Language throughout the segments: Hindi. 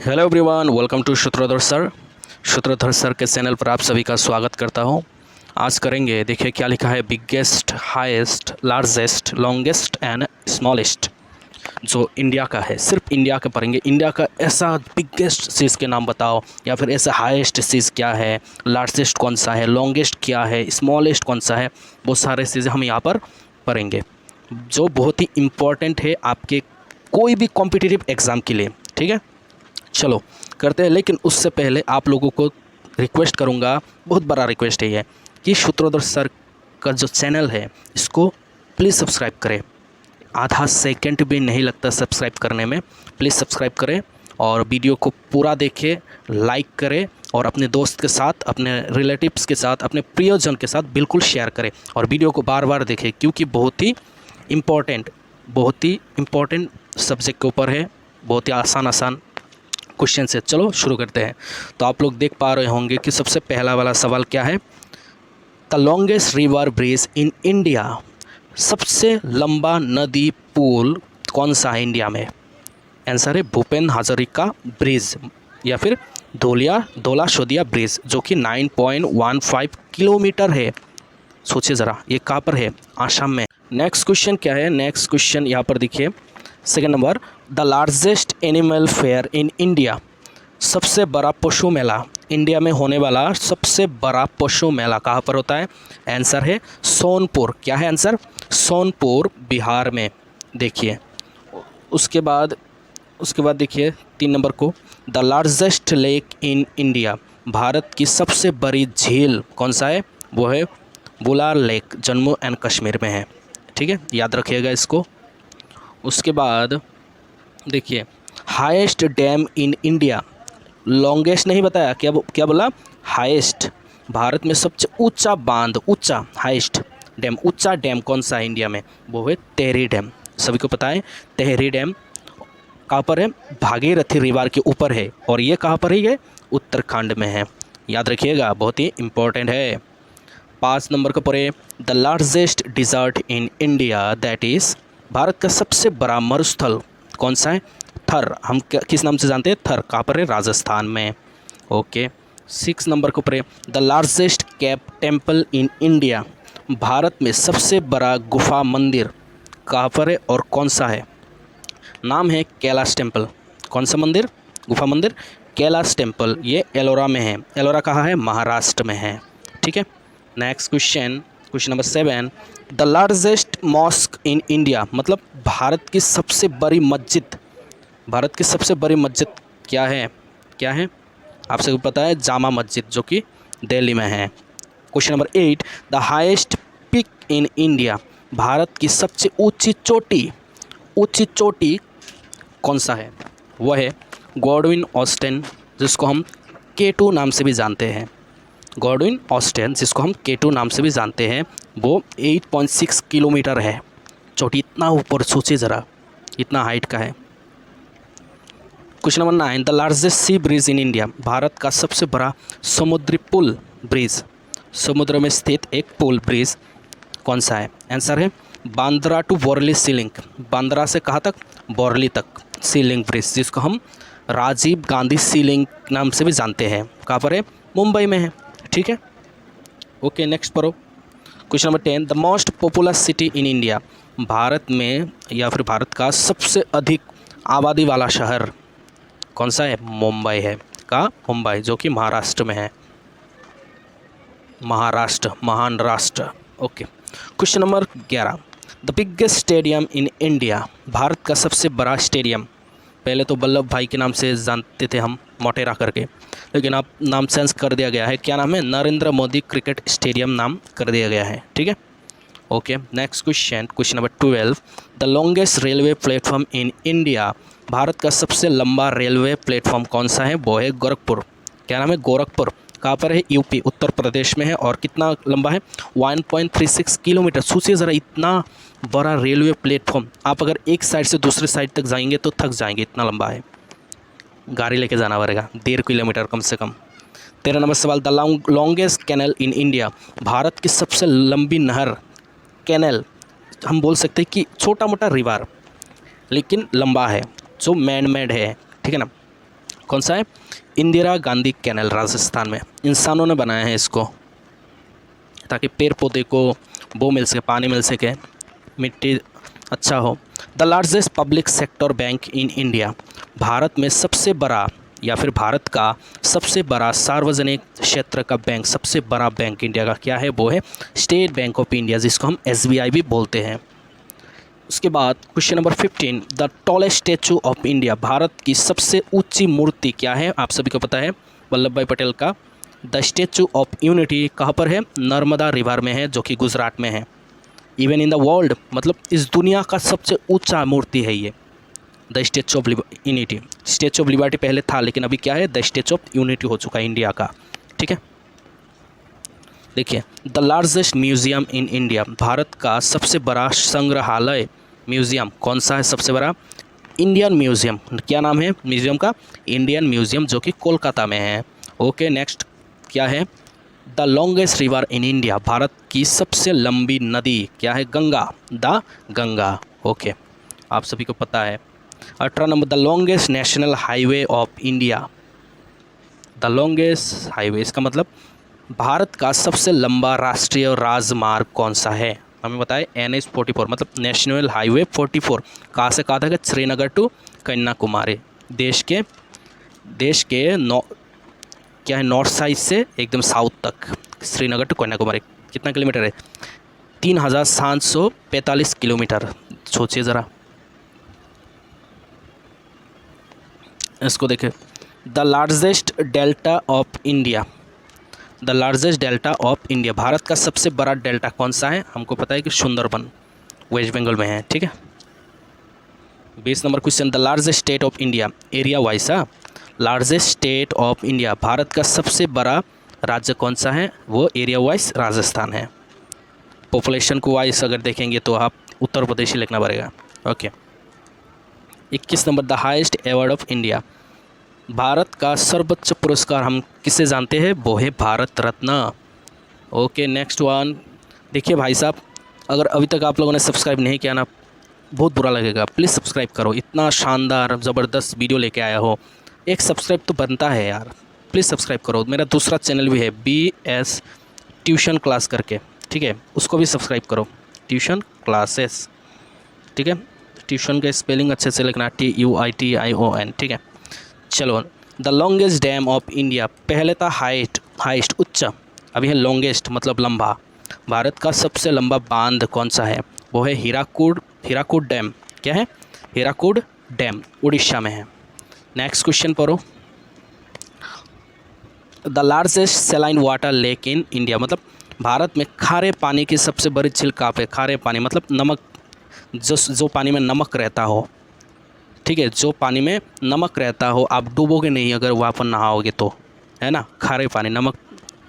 Hello everyone, welcome to Sutradhar sir. Sutradhar sir के चैनल पर आप सभी का स्वागत करता हूं। आज करेंगे, देखिए क्या लिखा है, biggest, highest, largest, longest and smallest. जो इंडिया का है, सिर्फ इंडिया का पढ़ेंगे। इंडिया का ऐसा बिगेस्ट चीज़ के नाम बताओ, या फिर ऐसा हाईएस्ट चीज़ क्या है, लार्जेस्ट कौन सा है, लॉन्गेस्ट क्या है, स्मॉलेस्ट कौन सा है। वो सारे चीज़ें हम यहाँ पर पढ़ेंगे, जो बहुत ही इम्पोर्टेंट है आपके कोई भी कॉम्पिटिटिव एग्ज़ाम के लिए। ठीक है, चलो करते हैं। लेकिन उससे पहले आप लोगों को रिक्वेस्ट करूंगा, बहुत बड़ा रिक्वेस्ट है ये, कि सूत्रधर सर का जो चैनल है इसको प्लीज़ सब्सक्राइब करें। आधा सेकंड भी नहीं लगता सब्सक्राइब करने में। प्लीज़ सब्सक्राइब करें और वीडियो को पूरा देखें, लाइक करें और अपने दोस्त के साथ, अपने रिलेटिव्स के साथ, अपने प्रियजन के साथ बिल्कुल शेयर करें। और वीडियो को बार बार देखें, क्योंकि बहुत ही इम्पोर्टेंट सब्जेक्ट के ऊपर है। बहुत ही आसान क्वेश्चन से। चलो शुरू करते हैं। तो आप लोग देख पा रहे होंगे कि सबसे पहला वाला सवाल क्या है, the longest river bridge in India. सबसे लंबा नदी पुल कौन सा है इंडिया में? आंसर है भूपेन हजारिका ब्रिज, या फिर धौला शोदिया ब्रिज, जो कि 9.15 किलोमीटर है। सोचिए ज़रा, ये कहाँ पर है? आसाम में। नेक्स्ट क्वेश्चन क्या है? नेक्स्ट क्वेश्चन यहाँ पर देखिए, second number, the largest animal fair in India. सबसे बड़ा पशु मेला, इंडिया में होने वाला सबसे बड़ा पशु मेला कहाँ पर होता है? आंसर है सोनपुर। क्या है आंसर? सोनपुर, बिहार में। देखिए उसके बाद देखिए 3 नंबर को, the largest lake in India. Bharat की सबसे बड़ी झील कौन सा है? वो है बुलार लेक, जम्मू एंड कश्मीर में है। ठीक है, याद रखिएगा इसको। उसके बाद देखिए, highest dam in India. Longest नहीं बताया, क्या बोला? हाईएस्ट। भारत में सबसे ऊंचा बांध, ऊंचा, हाईएस्ट डैम, ऊंचा डैम कौन सा है इंडिया में? वो है टेहरी डैम। सभी को पता है टेहरी डैम कहाँ पर है? भागीरथी रिवर के ऊपर है। और ये कहाँ पर है? ये उत्तराखंड में है। याद रखिएगा, बहुत ही इम्पोर्टेंट है। 5 नंबर का पढ़े, the largest dessert in India, that is. Bharat का सबसे बड़ा मरुस्थल कौन सा है? थर। हम किस नाम से जानते हैं? थर। कहाँ पर है? राजस्थान में। ओके। 6 नंबर के ऊपर, the largest cave temple in India. Bharat में सबसे बड़ा गुफा मंदिर कहाँ पर है और कौन सा है? नाम है कैलाश टेम्पल। कौन सा मंदिर? गुफा मंदिर कैलाश टेम्पल। ये एलोरा में है। एलोरा कहाँ है? महाराष्ट्र में है। ठीक है। Next question number 7, the largest mosque in India. मतलब भारत की सबसे बड़ी मस्जिद। भारत की सबसे बड़ी मस्जिद क्या है? आप सबको पता है, जामा मस्जिद, जो कि दिल्ली में है। Question number 8, the highest peak in India. Bharat की सबसे ऊंची चोटी कौन सा है? वह है गॉडविन ऑस्टिन, जिसको हम K2 नाम से भी जानते हैं। गॉडविन ऑस्टिन, जिसको हम K2 नाम से भी जानते हैं, वो 8.6 किलोमीटर है। चोटी इतना ऊपर, सोचिए ज़रा, इतना हाइट का है। Question number 9, the largest C bridge in India. Bharat का सबसे बड़ा समुद्री पुल ब्रिज, समुद्र में स्थित एक पुल ब्रिज कौन सा है? आंसर है Bandra to Worli sea link. Bandra से कहाँ तक? बोरली तक सी लिंक ब्रिज, जिसको हम राजीव गांधी सी लिंक नाम से भी जानते हैं। कहाँ पर है? मुंबई में है। ठीक है। ओके, नेक्स्ट पढ़ो। Question number 10, the most popular city in India. Bharat में, या फिर भारत का सबसे अधिक आबादी वाला शहर कौन सा है? मुंबई है। का मुंबई, जो कि महाराष्ट्र में है। महाराष्ट्र, महान राष्ट्र। Okay. Question number 11, the biggest stadium in India. Bharat का सबसे बड़ा स्टेडियम। पहले तो वल्लभ भाई के नाम से जानते थे हम, मोटेरा करके, लेकिन अब नाम चेंज कर दिया गया है। क्या नाम है? नरेंद्र मोदी क्रिकेट स्टेडियम नाम कर दिया गया है। ठीक है। Okay. Next question number 12, the longest railway platform in India. Bharat का सबसे लंबा रेलवे प्लेटफॉर्म कौन सा है? वो है गोरखपुर। क्या नाम है? गोरखपुर। कहाँ पर है? यूपी, उत्तर प्रदेश में है। और कितना लंबा है? 1.36 किलोमीटर। सोचिए ज़रा, इतना बड़ा रेलवे प्लेटफॉर्म। आप अगर एक साइड से दूसरे साइड तक जाएंगे तो थक जाएंगे, इतना लंबा है। गाड़ी लेके जाना पड़ेगा, 1.5 किलोमीटर कम से कम। 13 नंबर सवाल, the longest canal in India. Bharat की सबसे लंबी नहर, कैनल, हम बोल सकते हैं कि छोटा मोटा रिवर, लेकिन लंबा है, जो मैन मेड है। ठीक है ना। कौन सा है? इंदिरा गांधी कैनल, राजस्थान में इंसानों ने बनाया है इसको, ताकि पेड़ पौधे को वो मिल सके, पानी मिल सके, मिट्टी अच्छा हो। The largest public sector bank in India, Bharat में सबसे बड़ा या फिर भारत का सबसे बड़ा सार्वजनिक क्षेत्र का बैंक, सबसे बड़ा बैंक इंडिया का क्या है? वो है स्टेट बैंक ऑफ इंडिया, जिसको हम SBI भी बोलते हैं। उसके बाद question number 15, the tallest statue of India, Bharat की सबसे ऊंची मूर्ति क्या है? आप सभी को पता है, वल्लभ भाई पटेल का द स्टैचू ऑफ यूनिटी कहाँ पर है? नर्मदा रिवर में है, जो कि गुजरात में है। इवन इन द वर्ल्ड, मतलब इस दुनिया का सबसे ऊंचा मूर्ति है ये, the statue of unity. Statue of liberty पहले था, लेकिन अभी क्या है? द स्टैचू ऑफ यूनिटी हो चुका है इंडिया का, ठीक है। देखिए, the largest museum in India, Bharat का सबसे बड़ा संग्रहालय म्यूजियम कौन सा है? सबसे बड़ा इंडियन म्यूजियम। क्या नाम है म्यूजियम का? इंडियन म्यूजियम, जो कि कोलकाता में है। ओके, नेक्स्ट क्या है? The longest river in India, Bharat की सबसे लंबी नदी क्या है? गंगा, द गंगा। ओके, आप सभी को पता है। 18 number, the longest national highway of India, the longest highway, इसका मतलब भारत का सबसे लंबा राष्ट्रीय राजमार्ग कौन सा है? हमें बताए NH 44, मतलब नेशनल हाईवे 44 कहाँ से कहाँ तक? श्रीनगर टू कन्याकुमारी, देश के क्या है, नॉर्थ साइड से एकदम साउथ तक, श्रीनगर टू कन्याकुमारी। कितना किलोमीटर है? 3745 किलोमीटर। सोचिए ज़रा, इसको देखें। The largest delta of India, the largest delta of India, Bharat का सबसे बड़ा डेल्टा कौन सा है? हमको पता है कि सुंदरबन वेस्ट बंगाल में है, ठीक है। 20 number question, the largest state of India, area wise, largest state of India, Bharat का सबसे बड़ा राज्य कौन सा है? वो एरिया वाइज राजस्थान है। पॉपुलेशन को वाइज अगर देखेंगे तो आप उत्तर प्रदेश ही लिखना पड़ेगा। Okay, 21 number, the highest award of India, Bharat का सर्वोच्च पुरस्कार हम किसे जानते हैं? वो है Bharat Ratna. Okay, next one. देखिए भाई साहब, अगर अभी तक आप लोगों ने सब्सक्राइब नहीं किया ना, बहुत बुरा लगेगा, प्लीज़ सब्सक्राइब करो। इतना शानदार ज़बरदस्त वीडियो लेके आया हो, एक सब्सक्राइब तो बनता है यार, प्लीज़ सब्सक्राइब करो। मेरा दूसरा चैनल भी है BS ट्यूशन क्लास करके, ठीक है, उसको भी सब्सक्राइब करो, ट्यूशन क्लासेस, ठीक है। ट्यूशन का स्पेलिंग अच्छे से लिखना, TUITION, ठीक है। चलो, the longest dam of India, पहले था हाइस्ट उच्च, अभी है लॉन्गेस्ट मतलब लंबा। भारत का सबसे लंबा बांध कौन सा है? वो है हीराकुड डैम। क्या है? हीराकुड डैम, उड़ीसा में है। नेक्स्ट क्वेश्चन पढ़ो। The largest saline water lake in India, मतलब भारत में खारे पानी की सबसे बड़ी झील कहाँ पे? खारे पानी मतलब नमक, जो पानी में नमक रहता हो, ठीक है, जो पानी में नमक रहता हो, आप डूबोगे नहीं अगर वहाँ पर नहाओगे तो, है ना। खारे पानी, नमक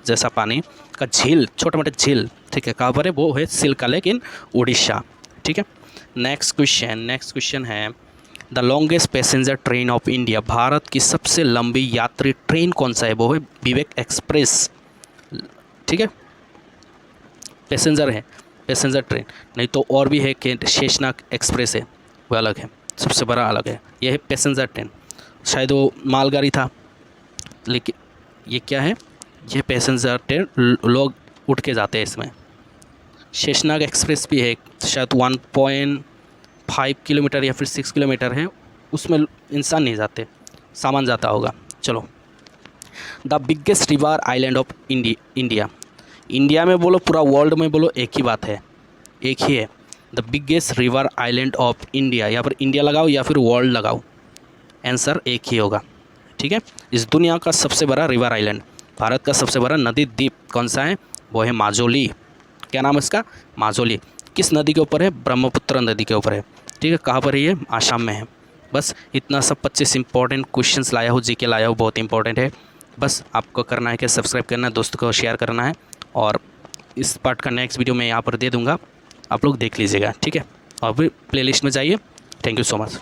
जैसा पानी का झील, छोटे मोटे झील, ठीक है, कहाँ पर है? वो है चिल्का लेक इन उड़ीसा, ठीक है। नेक्स्ट क्वेश्चन है, the longest passenger train of India, Bharat की सबसे लंबी यात्री ट्रेन कौन सा है? वो है विवेक एक्सप्रेस, ठीक है, पैसेंजर ट्रेन। नहीं तो और भी है कि शेषनाग एक्सप्रेस है, वो अलग है, सबसे बड़ा अलग है। यह है पैसेंजर ट्रेन, शायद वो मालगाड़ी था, लेकिन ये क्या है? ये पैसेंजर ट्रेन, लोग उठ के जाते हैं इसमें। शेषनाग एक्सप्रेस भी है, शायद 1.5 किलोमीटर या फिर 6 किलोमीटर है, उसमें इंसान नहीं जाते, सामान जाता होगा। चलो, the biggest river island of India में बोलो, पूरा वर्ल्ड में बोलो, एक ही बात है, एक ही है, the biggest river island of India. यहाँ पर इंडिया लगाओ या फिर वर्ल्ड लगाओ, आंसर एक ही होगा, ठीक है। इस दुनिया का सबसे बड़ा रिवर आइलैंड, भारत का सबसे बड़ा नदी द्वीप कौन सा है? वो है माजुली। क्या नाम है इसका? माजुली। किस नदी के ऊपर है? ब्रह्मपुत्र नदी के ऊपर है, ठीक है। कहाँ पर है ये? आसाम में है। बस इतना सब 25 इंपॉर्टेंट क्वेश्चंस लाया हो, जीके लाया हो, बहुत इंपॉर्टेंट है। बस आपको करना है कि सब्सक्राइब करना है, दोस्तों को शेयर करना है, और इस पार्ट का नेक्स्ट वीडियो मैं यहाँ पर दे दूँगा, आप लोग देख लीजिएगा, ठीक है। और फिर प्लेलिस्ट में जाइए। Thank you so much.